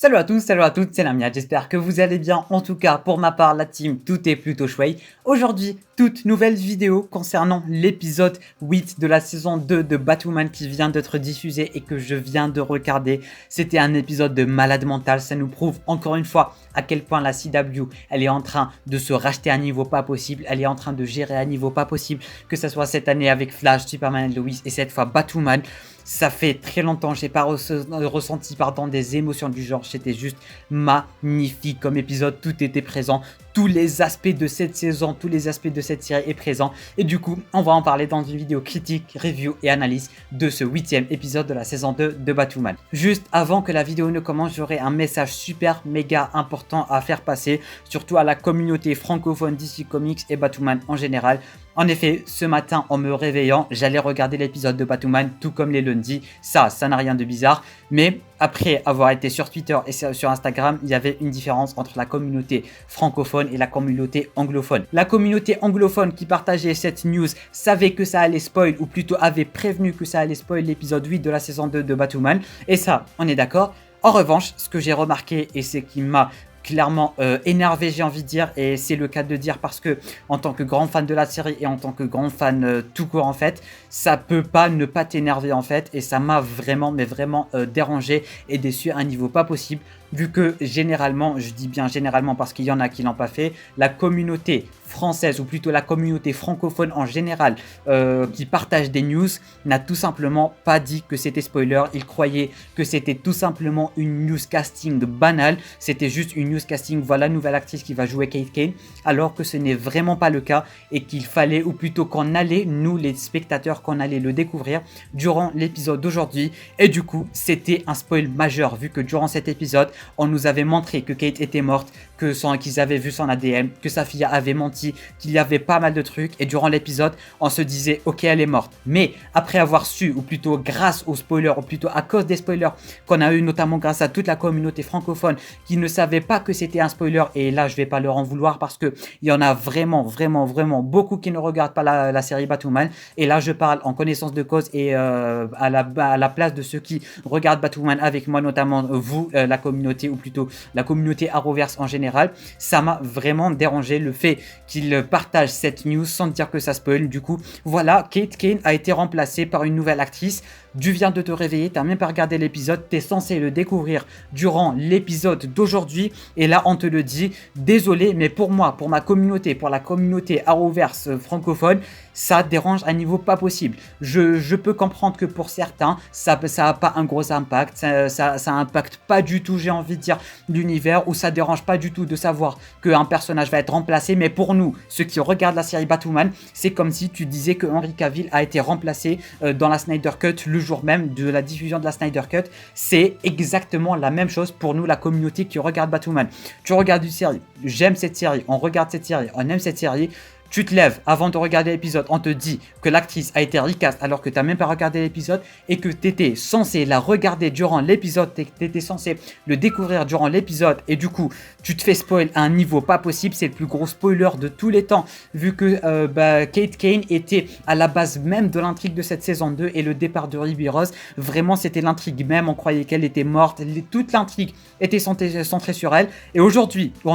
Salut à tous, salut à toutes, c'est Lamia, j'espère que vous allez bien. En tout cas, pour ma part, la team, tout est plutôt chouette. Aujourd'hui, toute nouvelle vidéo concernant l'épisode 8 de la saison 2 de Batwoman qui vient d'être diffusé et que je viens de regarder. C'était un épisode de malade mental, ça nous prouve encore une fois à quel point la CW, elle est en train de se racheter à un niveau pas possible, elle est en train de gérer à un niveau pas possible, que ce soit cette année avec Flash, Superman et Lois et cette fois Batwoman. Ça fait très longtemps que j'ai pas ressenti des émotions du genre. C'était juste magnifique comme épisode. Tout était présent. Tous les aspects de cette saison, tous les aspects de cette série est présent. Et du coup, on va en parler dans une vidéo critique, review et analyse de ce 8e épisode de la saison 2 de Batwoman. Juste avant que la vidéo ne commence, j'aurai un message super méga important à faire passer, surtout à la communauté francophone DC Comics et Batwoman en général. En effet, ce matin, en me réveillant, j'allais regarder l'épisode de Batwoman, tout comme les lundis. Ça n'a rien de bizarre. Mais après avoir été sur Twitter et sur Instagram, il y avait une différence entre la communauté francophone et la communauté anglophone. La communauté anglophone qui partageait cette news savait que ça allait spoil, ou plutôt avait prévenu que ça allait spoil l'épisode 8 de la saison 2 de Batwoman. Et ça, on est d'accord. En revanche, ce que j'ai remarqué et ce qui m'a clairement énervé, j'ai envie de dire, et c'est le cas de dire parce que en tant que grand fan de la série et en tant que grand fan tout court en fait, ça peut pas ne pas t'énerver en fait, et ça m'a vraiment dérangé et déçu à un niveau pas possible, vu que généralement, je dis bien généralement parce qu'il y en a qui l'ont pas fait, la communauté française, ou plutôt la communauté francophone en général, qui partage des news, n'a tout simplement pas dit que c'était spoiler. Ils croyaient que c'était tout simplement une news casting banale, c'était juste une news casting, voilà, nouvelle actrice qui va jouer Kate Kane, alors que ce n'est vraiment pas le cas, et qu'il fallait, ou plutôt qu'on allait, nous les spectateurs, qu'on allait le découvrir durant l'épisode d'aujourd'hui. Et du coup, c'était un spoil majeur, vu que durant cet épisode, on nous avait montré que Kate était morte, qu'ils avaient vu son ADN, que sa fille avait menti, qu'il y avait pas mal de trucs, et durant l'épisode, on se disait ok, elle est morte. Mais après avoir su, ou plutôt grâce aux spoilers, ou plutôt à cause des spoilers qu'on a eu, notamment grâce à toute la communauté francophone qui ne savait pas que c'était un spoiler, et là je vais pas leur en vouloir parce que il y en a vraiment beaucoup qui ne regardent pas la série Batwoman, et là je parle en connaissance de cause et à la place de ceux qui regardent Batwoman avec moi, notamment vous, la communauté, ou plutôt la communauté Arrowverse en général. Ça m'a vraiment dérangé le fait qu'il partage cette news sans dire que ça spoil. Du coup, voilà, Kate Kane a été remplacée par une nouvelle actrice. Tu viens de te réveiller, t'as même pas regardé l'épisode, t'es censé le découvrir durant l'épisode d'aujourd'hui, et là on te le dit, désolé, mais pour moi, pour ma communauté, pour la communauté Arrowverse francophone, ça dérange à un niveau pas possible. Je peux comprendre que pour certains, ça a pas un gros impact, ça impacte pas du tout, j'ai envie de dire, l'univers, ou ça dérange pas du tout de savoir qu'un personnage va être remplacé, mais pour nous, ceux qui regardent la série Batwoman, c'est comme si tu disais que Henry Cavill a été remplacé dans la Snyder Cut le jour même de la diffusion de la Snyder Cut. C'est exactement la même chose pour nous, la communauté qui regarde Batwoman. Tu regardes une série, j'aime cette série, on regarde cette série, on aime cette série. Tu te lèves avant de regarder l'épisode, on te dit que l'actrice a été recast alors que tu n'as même pas regardé l'épisode, et que tu étais censé la regarder durant l'épisode, tu étais censé le découvrir durant l'épisode, et du coup tu te fais spoil à un niveau pas possible. C'est le plus gros spoiler de tous les temps, vu que Kate Kane était à la base même de l'intrigue de cette saison 2, et le départ de Ruby Rose, vraiment c'était l'intrigue même, on croyait qu'elle était morte, toute l'intrigue était centrée sur elle, et aujourd'hui où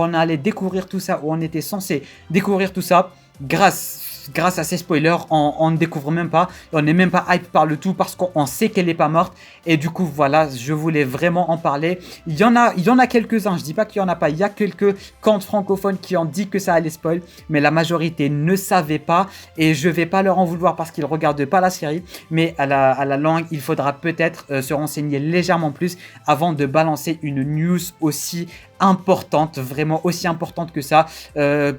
on allait découvrir tout ça, où on était censé découvrir tout ça, grâce à ces spoilers, on ne découvre même pas, on n'est même pas hype par le tout parce qu'on sait qu'elle n'est pas morte. Et du coup voilà, je voulais vraiment en parler. Il y en a quelques-uns, je dis pas qu'il y en a pas, il y a quelques comptes francophones qui ont dit que ça allait spoil, mais la majorité ne savait pas, et je vais pas leur en vouloir parce qu'ils regardent pas la série, mais à la langue, il faudra peut-être se renseigner légèrement plus avant de balancer une news aussi importante, vraiment aussi importante que ça.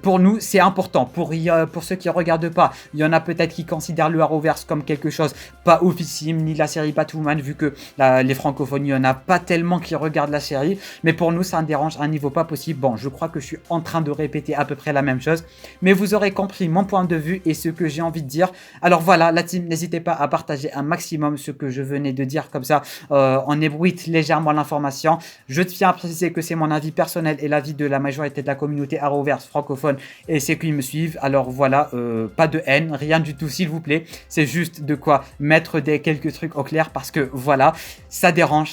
Pour nous, c'est important. Pour ceux qui regardent pas, il y en a peut-être qui considèrent le Arrowverse comme quelque chose pas oufissime, ni la série Batwoman, vu que les francophones, il y en a pas tellement qui regardent la série. Mais pour nous, ça dérange à un niveau pas possible. Bon, je crois que je suis en train de répéter à peu près la même chose, mais vous aurez compris mon point de vue et ce que j'ai envie de dire. Alors voilà, la team, n'hésitez pas à partager un maximum ce que je venais de dire, comme ça on ébruite légèrement l'information. Je tiens à préciser que c'est mon avis vie personnelle et l'avis de la majorité de la communauté Arrowverse francophone et ceux qui me suivent. Alors voilà, pas de haine, rien du tout s'il vous plaît. C'est juste de quoi mettre quelques trucs au clair parce que voilà, ça dérange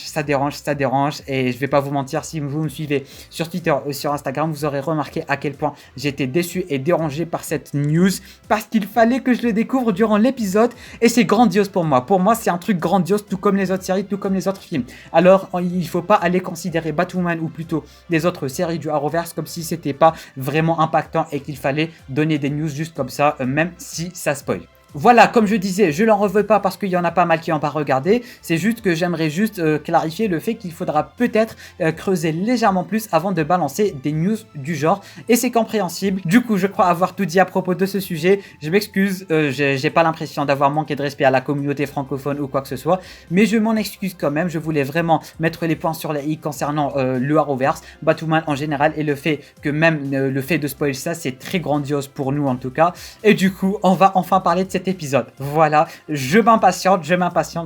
et je vais pas vous mentir, si vous me suivez sur Twitter ou sur Instagram, vous aurez remarqué à quel point j'étais déçu et dérangé par cette news parce qu'il fallait que je le découvre durant l'épisode et c'est grandiose pour moi. Pour moi, c'est un truc grandiose, tout comme les autres séries, tout comme les autres films. Alors, il faut pas aller considérer Batwoman ou plutôt les autres séries du Arrowverse comme si c'était pas vraiment impactant et qu'il fallait donner des news juste comme ça, même si ça spoil. Voilà, comme je disais, je l'en veux pas parce qu'il y en a pas mal qui n'ont pas regardé. C'est juste que j'aimerais juste clarifier le fait qu'il faudra peut-être creuser légèrement plus avant de balancer des news du genre. Et c'est compréhensible. Du coup, je crois avoir tout dit à propos de ce sujet. Je m'excuse, j'ai pas l'impression d'avoir manqué de respect à la communauté francophone ou quoi que ce soit. Mais je m'en excuse quand même. Je voulais vraiment mettre les points sur les i concernant le Arrowverse, Batwoman en général et le fait que même le fait de spoiler ça, c'est très grandiose pour nous en tout cas. Et du coup, on va enfin parler de cette épisode. Voilà, je m'impatiente,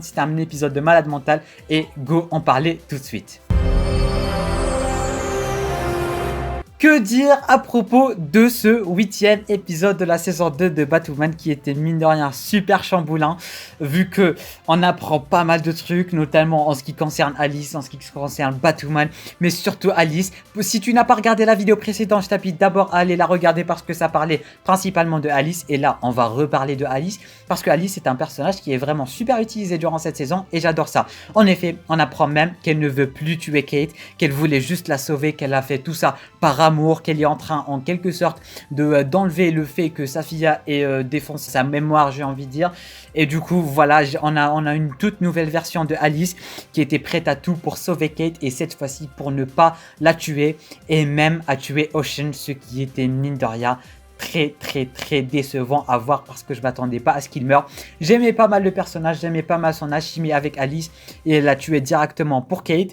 c'est un épisode de malade mental et go en parler tout de suite. Que dire à propos de ce 8e épisode de la saison 2 de Batwoman qui était mine de rien super chamboulant vu que on apprend pas mal de trucs notamment en ce qui concerne Alice, en ce qui concerne Batwoman mais surtout Alice. Si tu n'as pas regardé la vidéo précédente, je t'invite d'abord à aller la regarder parce que ça parlait principalement de Alice et là on va reparler de Alice parce que Alice est un personnage qui est vraiment super utilisé durant cette saison et j'adore ça. En effet, on apprend même qu'elle ne veut plus tuer Kate, qu'elle voulait juste la sauver, qu'elle a fait tout ça par amour, qu'elle est en train en quelque sorte d'enlever le fait que Safia ait défoncé sa mémoire, j'ai envie de dire. Et du coup, voilà, on a une toute nouvelle version de Alice qui était prête à tout pour sauver Kate et cette fois-ci pour ne pas la tuer et même à tuer Ocean, ce qui était mine de rien très décevant à voir parce que je m'attendais pas à ce qu'il meure. J'aimais pas mal le personnage, j'aimais pas mal son alchimie avec Alice et elle l'a tué directement pour Kate.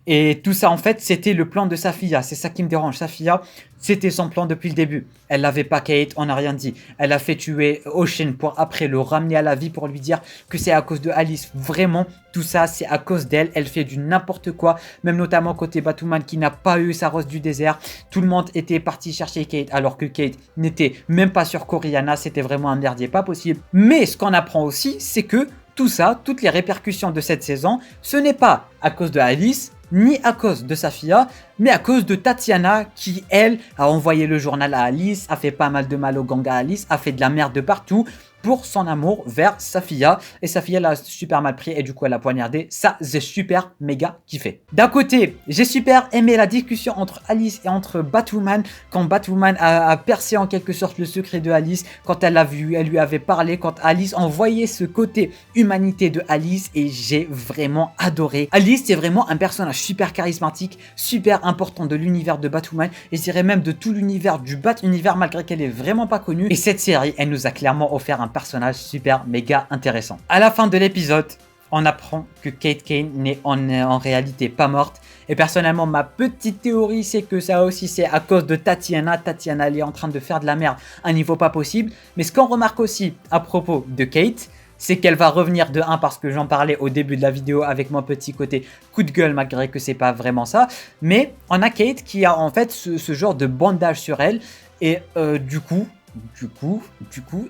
Et tout ça, en fait, c'était le plan de Safia. C'est ça qui me dérange. Safia, c'était son plan depuis le début. Elle n'avait pas Kate, on n'a rien dit. Elle a fait tuer Ocean pour après le ramener à la vie pour lui dire que c'est à cause de Alice. Vraiment, tout ça, c'est à cause d'elle. Elle fait du n'importe quoi. Même notamment côté Batwoman qui n'a pas eu sa rose du désert. Tout le monde était parti chercher Kate alors que Kate n'était même pas sur Coryana. C'était vraiment un merdier pas possible. Mais ce qu'on apprend aussi, c'est que tout ça, toutes les répercussions de cette saison, ce n'est pas à cause de Alice, ni à cause de Safia, mais à cause de Tatiana qui, elle, a envoyé le journal à Alice, a fait pas mal de mal au gang à Alice, a fait de la merde de partout pour son amour vers Safia. Et Safia l'a super mal pris et du coup elle a poignardé. Ça, j'ai super méga kiffé. D'un côté, j'ai super aimé la discussion entre Alice et entre Batwoman. Quand Batwoman a percé en quelque sorte le secret de Alice, quand elle l'a vu, elle lui avait parlé, quand Alice envoyait ce côté humanité de Alice et j'ai vraiment adoré. Alice, c'est vraiment un personnage super charismatique, super important de l'univers de Batwoman et je dirais même de tout l'univers du Bat-univers malgré qu'elle est vraiment pas connue. Et cette série, elle nous a clairement offert un personnage super méga intéressant. À la fin de l'épisode, on apprend que Kate Kane n'est en réalité pas morte. Et personnellement, ma petite théorie, c'est que ça aussi, c'est à cause de Tatiana. Tatiana, elle est en train de faire de la merde à un niveau pas possible. Mais ce qu'on remarque aussi à propos de Kate, c'est qu'elle va revenir de 1 parce que j'en parlais au début de la vidéo avec mon petit côté coup de gueule malgré que c'est pas vraiment ça. Mais on a Kate qui a en fait ce genre de bandage sur elle et du coup,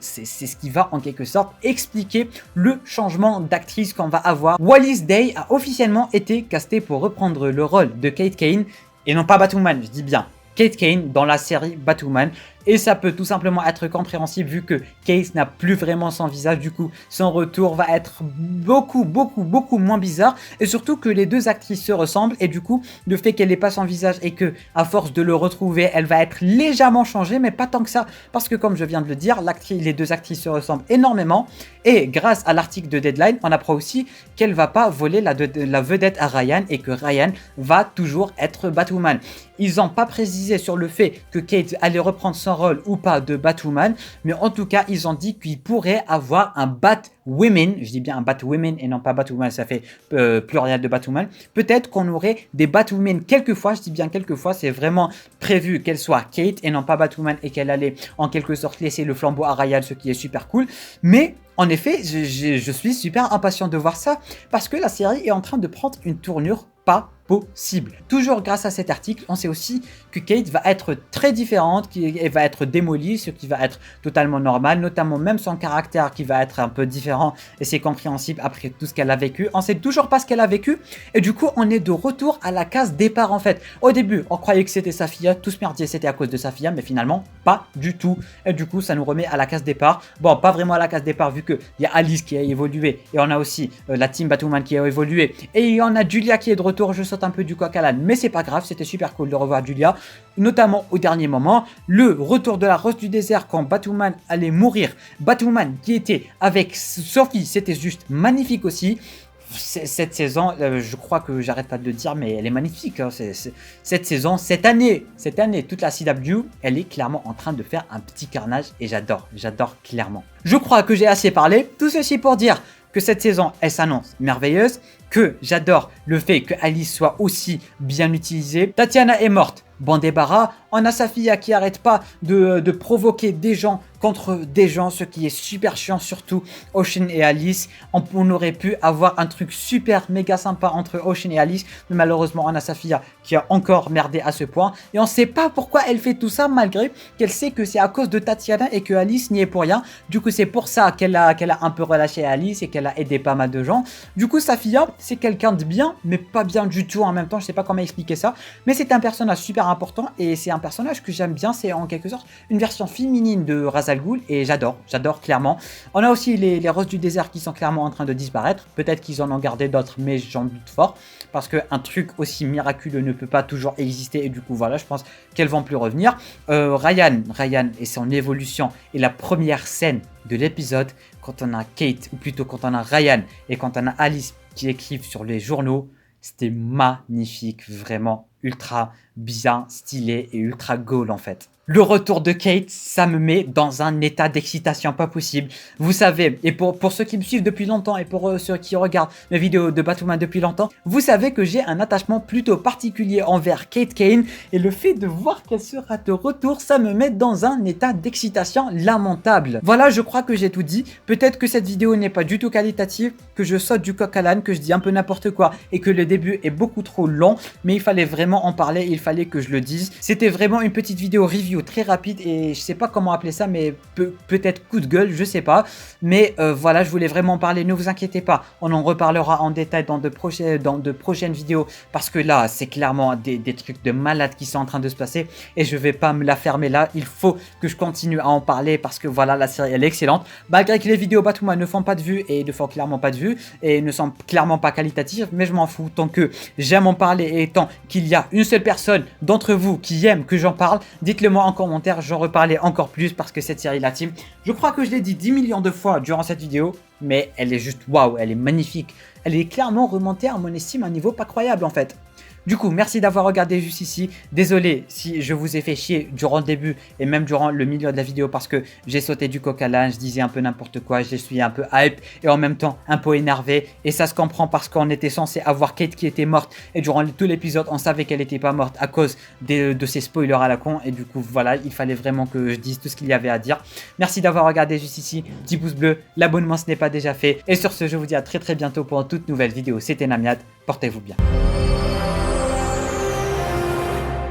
c'est ce qui va en quelque sorte expliquer le changement d'actrice qu'on va avoir. Wallis Day a officiellement été castée pour reprendre le rôle de Kate Kane et non pas Batwoman, je dis bien Kate Kane dans la série Batwoman. Et ça peut tout simplement être compréhensible vu que Kate n'a plus vraiment son visage. Du coup, son retour va être beaucoup moins bizarre. Et surtout que les deux actrices se ressemblent. Et du coup, le fait qu'elle n'ait pas son visage et que à force de le retrouver, elle va être légèrement changée. Mais pas tant que ça. Parce que comme je viens de le dire, les deux actrices se ressemblent énormément. Et grâce à l'article de Deadline, on apprend aussi qu'elle ne va pas voler la vedette à Ryan. Et que Ryan va toujours être Batwoman. Ils n'ont pas précisé sur le fait que Kate allait reprendre son rôle ou pas de Batwoman, mais en tout cas ils ont dit qu'il pourrait avoir un Batwoman, je dis bien un Batwoman et non pas Batwoman, ça fait pluriel de Batwoman. Peut-être qu'on aurait des Batwoman quelquefois, je dis bien quelquefois, c'est vraiment prévu qu'elle soit Kate et non pas Batwoman et qu'elle allait en quelque sorte laisser le flambeau à Ryan, ce qui est super cool. Mais en effet, je suis super impatient de voir ça parce que la série est en train de prendre une tournure pas possible. Toujours grâce à cet article, on sait aussi que Kate va être très différente, qu'elle va être démolie, ce qui va être totalement normal, notamment même son caractère qui va être un peu différent et c'est compréhensible après tout ce qu'elle a vécu. On sait toujours pas ce qu'elle a vécu et du coup on est de retour à la case départ en fait. Au début on croyait que c'était Safia, tout ce merdier c'était à cause de Safia, mais finalement pas du tout et du coup ça nous remet à la case départ. Bon, pas vraiment à la case départ vu qu'il y a Alice qui a évolué et on a aussi la team Batwoman qui a évolué et il y en a Julia qui est de retour. Je saute un peu du coq à l'âne, mais c'est pas grave, c'était super cool de revoir Julia, notamment au dernier moment. Le retour de la Rose du désert quand Batwoman allait mourir, Batwoman qui était avec Sophie, c'était juste magnifique aussi. Cette saison, je crois que j'arrête pas de le dire, mais elle est magnifique. Hein. Cette saison, cette année, toute la CW, elle est clairement en train de faire un petit carnage et j'adore clairement. Je crois que j'ai assez parlé. Tout ceci pour dire que cette saison, elle s'annonce merveilleuse, que j'adore le fait que Alice soit aussi bien utilisée. Tatiana est morte, bon débarras. On a Safia qui arrête pas de provoquer des gens contre des gens, ce qui est super chiant, surtout Ocean et Alice. On aurait pu avoir un truc super méga sympa entre Ocean et Alice, mais malheureusement on a Safia qui a encore merdé à ce point et on sait pas pourquoi elle fait tout ça malgré qu'elle sait que c'est à cause de Tatiana et que Alice n'y est pour rien. Du coup c'est pour ça qu'elle a un peu relâché Alice et qu'elle a aidé pas mal de gens. Du coup Safia c'est quelqu'un de bien mais pas bien du tout en même temps, je sais pas comment expliquer ça, mais c'est un personnage super important et c'est un personnage que j'aime bien, c'est en quelque sorte une version féminine de Ra's al Ghul et j'adore clairement. On a aussi les Roses du désert qui sont clairement en train de disparaître, peut-être qu'ils en ont gardé d'autres mais j'en doute fort parce qu'un truc aussi miraculeux ne peut pas toujours exister et du coup voilà je pense qu'elles vont plus revenir. Ryan et son évolution et la première scène de l'épisode quand on a Kate ou plutôt quand on a Ryan et quand on a Alice qui écrivent sur les journaux, c'était magnifique, vraiment ultra bien stylé et ultra goal en fait. Le retour de Kate, ça me met dans un état d'excitation pas possible. Vous savez, et pour ceux qui me suivent depuis longtemps et pour ceux qui regardent mes vidéos de Batwoman depuis longtemps, vous savez que j'ai un attachement plutôt particulier envers Kate Kane et le fait de voir qu'elle sera de retour, ça me met dans un état d'excitation lamentable. Voilà, je crois que j'ai tout dit. Peut-être que cette vidéo n'est pas du tout qualitative, que je saute du coq à l'âne, que je dis un peu n'importe quoi et que le début est beaucoup trop long, mais il fallait vraiment en parler, il fallait que je le dise. C'était vraiment une petite vidéo review très rapide et je sais pas comment appeler ça, mais peut-être coup de gueule, je sais pas, mais voilà, je voulais vraiment parler. Ne vous inquiétez pas, on en reparlera en détail dans de prochaines vidéos parce que là c'est clairement des trucs de malade qui sont en train de se passer et je vais pas me la fermer là, il faut que je continue à en parler parce que voilà, la série elle est excellente malgré que les vidéos Batwoman ne font pas de vues et ne font clairement pas de vues et ne sont clairement pas qualitatives, mais je m'en fous tant que j'aime en parler et tant qu'il y a une seule personne d'entre vous qui aime que j'en parle, dites-le moi en commentaire, j'en reparlerai encore plus parce que cette série la team, je crois que je l'ai dit 10 millions de fois durant cette vidéo, mais elle est juste waouh, elle est magnifique, elle est clairement remontée à mon estime à un niveau pas croyable en fait. Du coup, merci d'avoir regardé juste ici. Désolé si je vous ai fait chier durant le début et même durant le milieu de la vidéo parce que j'ai sauté du coq à l'âne, je disais un peu n'importe quoi, je suis un peu hype et en même temps un peu énervé. Et ça se comprend parce qu'on était censé avoir Kate qui était morte et durant tout l'épisode, on savait qu'elle n'était pas morte à cause de ces spoilers à la con. Et du coup, voilà, il fallait vraiment que je dise tout ce qu'il y avait à dire. Merci d'avoir regardé juste ici. Petit pouce bleu, l'abonnement ce n'est pas déjà fait. Et sur ce, je vous dis à très bientôt pour une toute nouvelle vidéo. C'était Namiad, portez-vous bien.